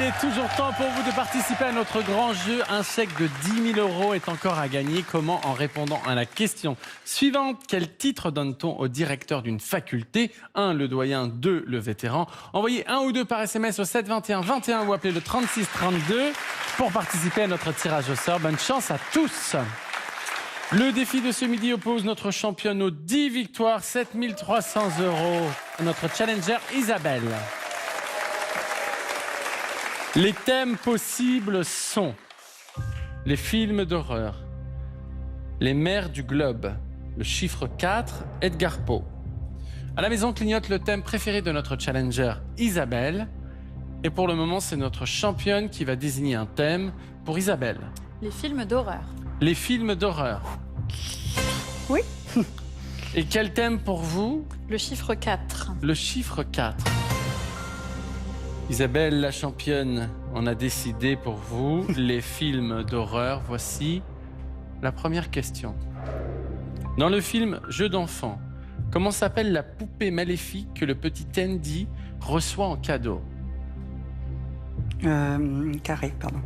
Il est toujours temps pour vous de participer à notre grand jeu. Un chèque de 10 000 € est encore à gagner. Comment? En répondant à la question suivante. Quel titre donne-t-on au directeur d'une faculté? 1, le doyen. 2, le vétéran. Envoyez 1 ou 2 par SMS au 7 21 21 ou appelez le 36 32 pour participer à notre tirage au sort. Bonne chance à tous. Le défi de ce midi oppose notre championne aux 10 victoires, 7 300 €. Notre challenger Isabelle. Les thèmes possibles sont les films d'horreur, les mers du globe, le chiffre 4, Edgar Poe. À la maison clignote le thème préféré de notre challenger Isabelle. Et pour le moment, c'est notre championne qui va désigner un thème pour Isabelle. Les films d'horreur. Les films d'horreur. Oui. Et quel thème pour vous? Le chiffre 4. Le chiffre 4. Isabelle, la championne, on a décidé pour vous les films d'horreur. Voici la première question. Dans le film Jeu d'enfant, comment s'appelle la poupée maléfique que le petit Andy reçoit en cadeau? Carré, pardon.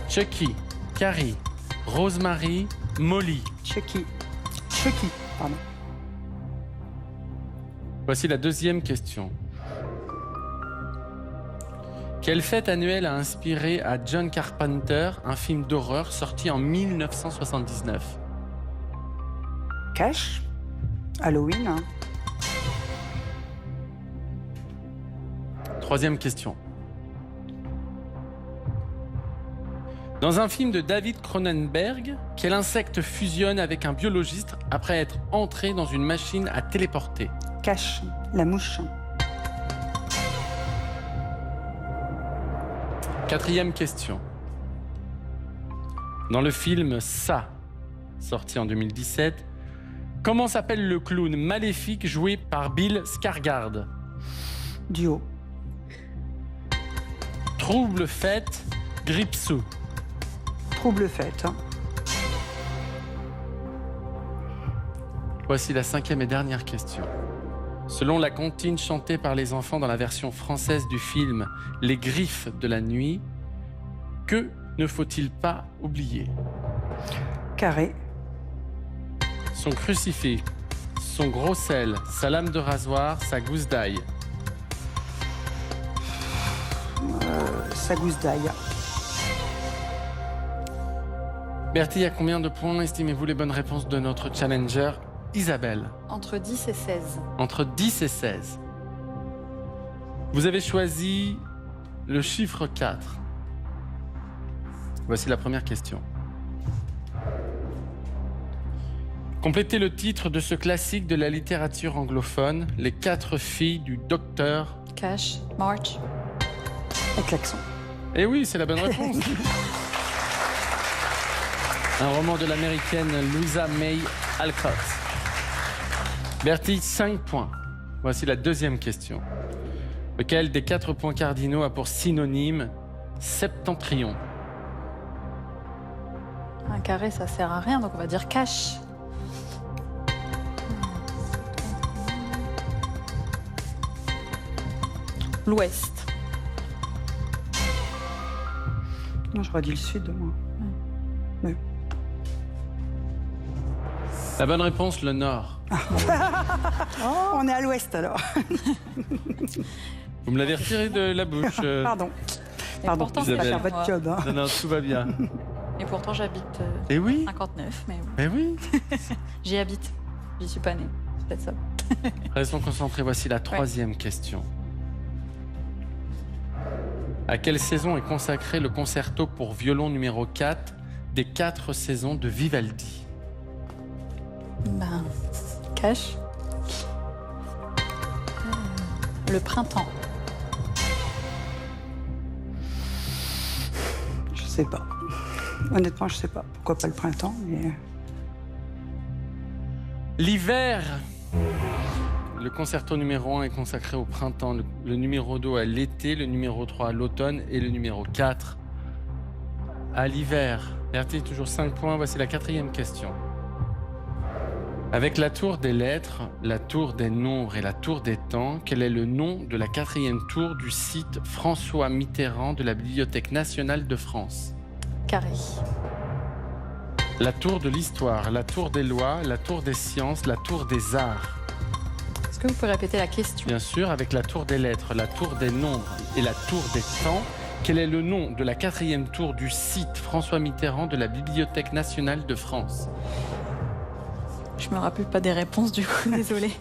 Chucky, Carrie, Rosemary, Molly. Chucky, pardon. Voici la deuxième question. Quelle fête annuelle a inspiré à John Carpenter un film d'horreur sorti en 1979? Cash, Halloween. Hein. Troisième question. Dans un film de David Cronenberg, quel insecte fusionne avec un biologiste après être entré dans une machine à téléporter? Cash, la mouche. Quatrième question. Dans le film Ça, sorti en 2017, comment s'appelle le clown maléfique joué par Bill Skarsgård? Duo. Trouble fête, Gripsou. Trouble fête. Hein. Voici la cinquième et dernière question. Selon la comptine chantée par les enfants dans la version française du film Les Griffes de la nuit, que ne faut-il pas oublier? Carré. Son crucifix, son gros sel, sa lame de rasoir, sa gousse d'ail. Sa gousse d'ail. Bertie, à combien de points estimez-vous les bonnes réponses de notre challenger Isabelle? Entre 10 et 16. Entre 10 et 16. Vous avez choisi le chiffre 4. Voici la première question. Complétez le titre de ce classique de la littérature anglophone, Les 4 filles du docteur. Cash, March. Et klaxon. Eh oui, c'est la bonne réponse. Un roman de l'américaine Louisa May Alcott. Bertie, 5 points. Voici la deuxième question. Lequel des 4 points cardinaux a pour synonyme septentrion? Un carré, ça sert à rien, donc on va dire cash. L'ouest. Non, j'aurais dit le sud, moi. Oui. La bonne réponse, le nord. On est à l'ouest, alors. Vous me l'avez retiré de la bouche. Pardon. Et Pardon, pourtant, je vais Isabelle. faire votre job. Hein. Non, non, tout va bien. Et pourtant, j'habite Eh oui, 59, mais eh oui. j'y habite. J'y suis pas née. C'est peut-être ça. Restons concentrés, voici la troisième question. À quelle saison est consacré le concerto pour violon numéro 4 des 4 saisons de Vivaldi? Ben, cash. Le printemps. Je sais pas. Honnêtement, je sais pas. Pourquoi pas le printemps, mais... L'hiver. Le concerto numéro 1 est consacré au printemps, le numéro 2 à l'été, le numéro 3 à l'automne et le numéro 4 à l'hiver. Bertie, toujours 5 points, voici la quatrième question. Avec la tour des lettres, la tour des nombres et la tour des temps, quel est le nom de la 4e tour du site François Mitterrand de la Bibliothèque nationale de France? Carré. La tour de l'histoire, la tour des lois, la tour des sciences, la tour des arts. Est-ce que vous pouvez répéter la question? Bien sûr, avec la tour des lettres, la tour des nombres et la tour des temps, quel est le nom de la 4e tour du site François Mitterrand de la Bibliothèque nationale de France? Je me rappelle pas des réponses du coup, désolée.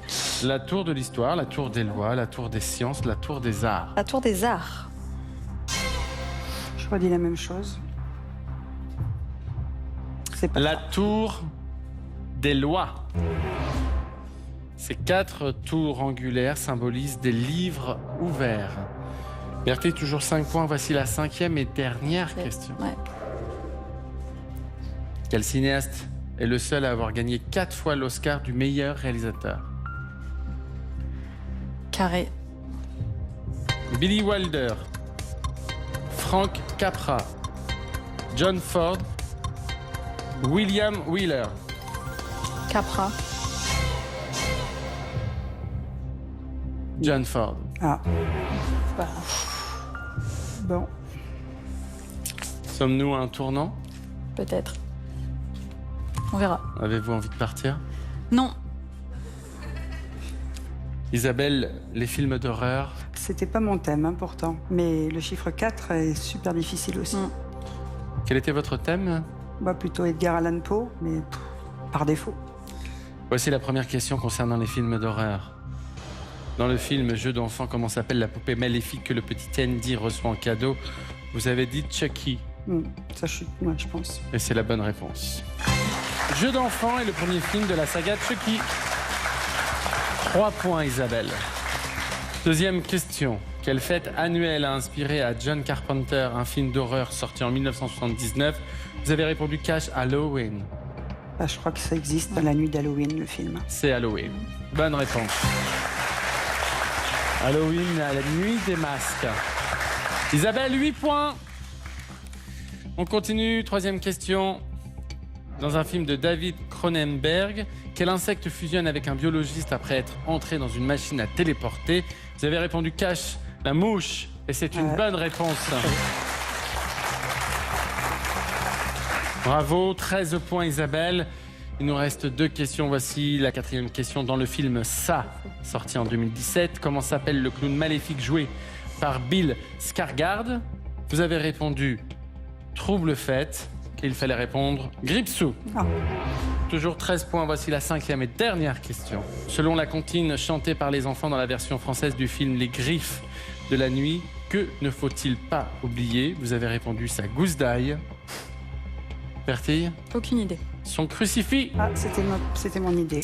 La tour de l'histoire, la tour des lois, la tour des sciences, la tour des arts. La tour des arts. Je redis la même chose. C'est pas La ça. tour des lois. Ces 4 tours angulaires symbolisent des livres ouverts. Berthe, toujours 5 points. Voici la 5e et dernière question. Ouais. Quel cinéaste est le seul à avoir gagné 4 fois l'Oscar du meilleur réalisateur? Carré. Billy Wilder, Frank Capra, John Ford, William Wheeler. Capra. John Ford. Ah, Voilà. bon. Sommes-nous à un tournant? Peut-être. On verra. Avez-vous envie de partir? Non. Isabelle, les films d'horreur, C'était pas mon thème, hein, pourtant. Mais le chiffre 4 est super difficile aussi. Mm. quel était votre thème? Moi, plutôt Edgar Allan Poe, mais par défaut. Voici la première question concernant les films d'horreur. Dans le film Jeu d'enfant, comment s'appelle la poupée maléfique que le petit Andy reçoit en cadeau? Vous avez dit Chucky, Ça, je pense. et c'est la bonne réponse. Jeu d'enfant est le premier film de la saga Chucky. 3 points, Isabelle. Deuxième question. Quelle fête annuelle a inspiré à John Carpenter un film d'horreur sorti en 1979? Vous avez répondu cash Halloween. Bah, je crois que ça existe dans la nuit d'Halloween, le film. C'est Halloween. Bonne réponse. Halloween à la nuit des masques. Isabelle, 8 points. On continue. Troisième question. Dans un film de David Cronenberg, quel insecte fusionne avec un biologiste après être entré dans une machine à téléporter? Vous avez répondu cash, la mouche. Et c'est une bonne réponse. Bravo, 13 points Isabelle. Il nous reste 2 questions. Voici la 4e question. Dans le film Ça, sorti en 2017, comment s'appelle le clown maléfique joué par Bill Skarsgård? Vous avez répondu Trouble fête. Et il fallait répondre Gripsou. Ah. Toujours 13 points. Voici la 5e et dernière question. Selon la comptine chantée par les enfants dans la version française du film Les Griffes de la nuit, que ne faut-il pas oublier? Vous avez répondu sa gousse d'ail. Bertille, Aucune idée. son crucifix. Ah, c'était mon idée.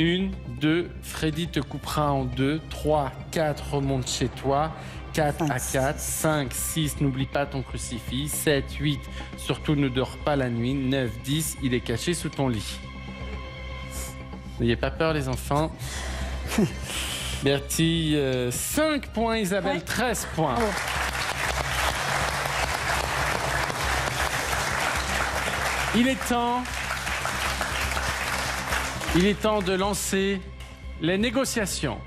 1, 2, Freddy te coupera en 2. 3, 4, remonte chez toi. 4 à 4, 5, 6, n'oublie pas ton crucifix. 7, 8, surtout ne dors pas la nuit. 9, 10, il est caché sous ton lit. N'ayez pas peur les enfants. Bertille, 5 points, Isabelle, 13 points. Bravo. Il est temps de lancer les négociations.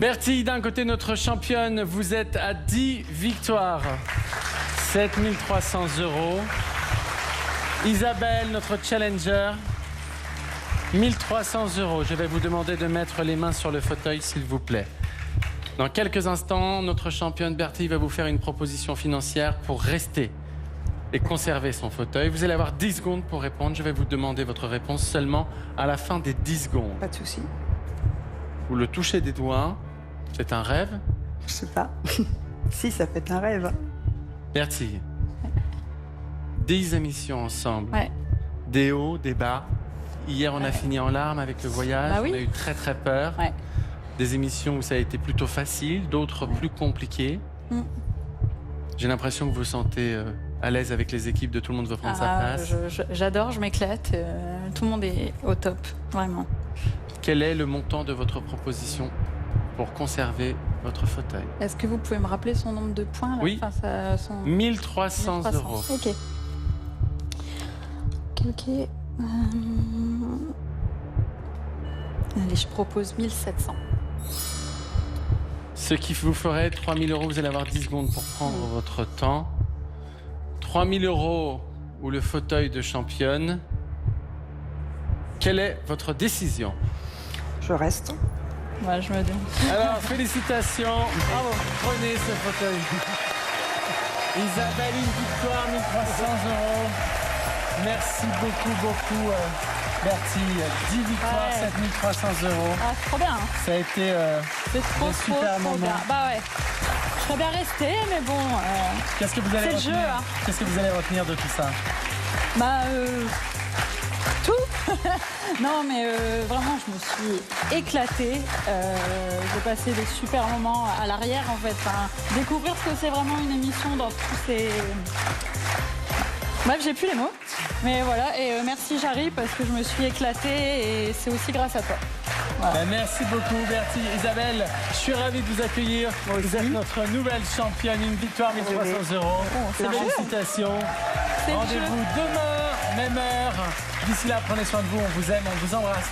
Bertille, d'un côté, notre championne, vous êtes à 10 victoires, 7 300 €. Isabelle, notre challenger, 1 300 €. Je vais vous demander de mettre les mains sur le fauteuil, s'il vous plaît. Dans quelques instants, notre championne Bertille va vous faire une proposition financière pour rester et conserver son fauteuil. Vous allez avoir 10 secondes pour répondre. Je vais vous demander votre réponse seulement à la fin des 10 secondes. Pas de souci. Vous le touchez des doigts. C'est un rêve. Je sais pas. Si, ça peut être un rêve. Bertille, 10 émissions ensemble. Ouais. Des hauts, des bas. Hier, on a fini en larmes avec le voyage. Bah oui. On a eu très très peur. Ouais. Des émissions où ça a été plutôt facile, d'autres plus compliquées. Mm. J'ai l'impression que vous vous sentez à l'aise avec les équipes, de tout le monde veut prendre sa place. J'adore, je m'éclate. Tout le monde est au top, vraiment. Quel est le montant de votre proposition pour conserver votre fauteuil. Est-ce que vous pouvez me rappeler son nombre de points là? Oui. Enfin, son... 1300 euros. Ok. Ok. Allez, je propose 1700. Ce qui vous ferait 3000 euros. Vous allez avoir 10 secondes pour prendre votre temps. 3000 euros ou le fauteuil de championne. Quelle est votre décision? Je reste. Ouais, je me dis. Alors, félicitations. Bravo. Prenez ce fauteuil. Isabelle, une victoire, 1300 euros. Merci beaucoup, Bertie. 10 victoires, Ouais. 7300 euros. Ah, c'est trop bien. Hein. Ça a été C'est trop, un trop, super trop moment. bien. Bah ouais. Je serais bien restée, mais bon. Qu'est-ce que vous allez C'est le retenir jeu, hein. Qu'est-ce que vous allez retenir de tout ça? Bah, tout. Non, mais vraiment, je me suis éclatée. J'ai passé des super moments à l'arrière, en fait. Enfin, découvrir ce que c'est vraiment une émission dans tous ces... Bref, j'ai plus les mots. Mais voilà, et merci Jarry, parce que je me suis éclatée et c'est aussi grâce à toi. Voilà. Ben, merci beaucoup, Bertie. Isabelle, je suis ravi de vous accueillir. Vous êtes notre nouvelle championne, une victoire, 1300 euros. c'est le jeu. Félicitations. C'est le jeu. Rendez-vous demain, même heure. D'ici là, prenez soin de vous. On vous aime, on vous embrasse.